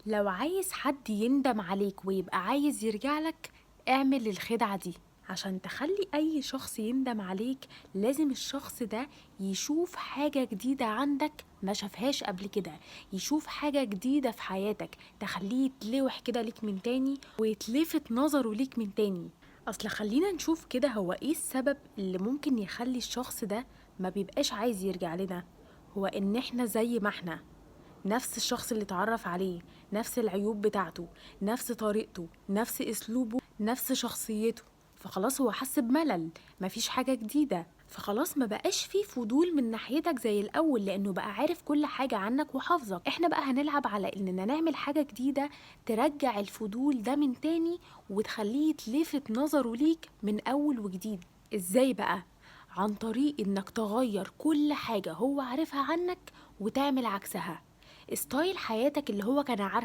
لو عايز حد يندم عليك ويبقى عايز يرجع لك، اعمل الخدعة دي. عشان تخلي أي شخص يندم عليك لازم الشخص ده يشوف حاجة جديدة عندك ما شافهاش قبل كده، يشوف حاجة جديدة في حياتك تخليه يتلوح كده ليك من تاني ويتلفت نظره ليك من تاني. أصل خلينا نشوف كده هو ايه السبب اللي ممكن يخلي الشخص ده ما بيبقاش عايز يرجع لنا. هو إن احنا زي ما احنا، نفس الشخص اللي اتعرف عليه، نفس العيوب بتاعته، نفس طريقته، نفس اسلوبه، نفس شخصيته. فخلاص هو حس بملل، مفيش حاجة جديدة، فخلاص ما بقاش فيه فضول من ناحيتك زي الأول لأنه بقى عارف كل حاجة عنك وحافظك. احنا بقى هنلعب على إننا نعمل حاجة جديدة ترجع الفضول ده من تاني وتخليه يتلفت نظره ليك من أول وجديد. ازاي بقى؟ عن طريق إنك تغير كل حاجة هو عارفها عنك وتعمل عكسها. ستايل حياتك اللي هو كان عارفه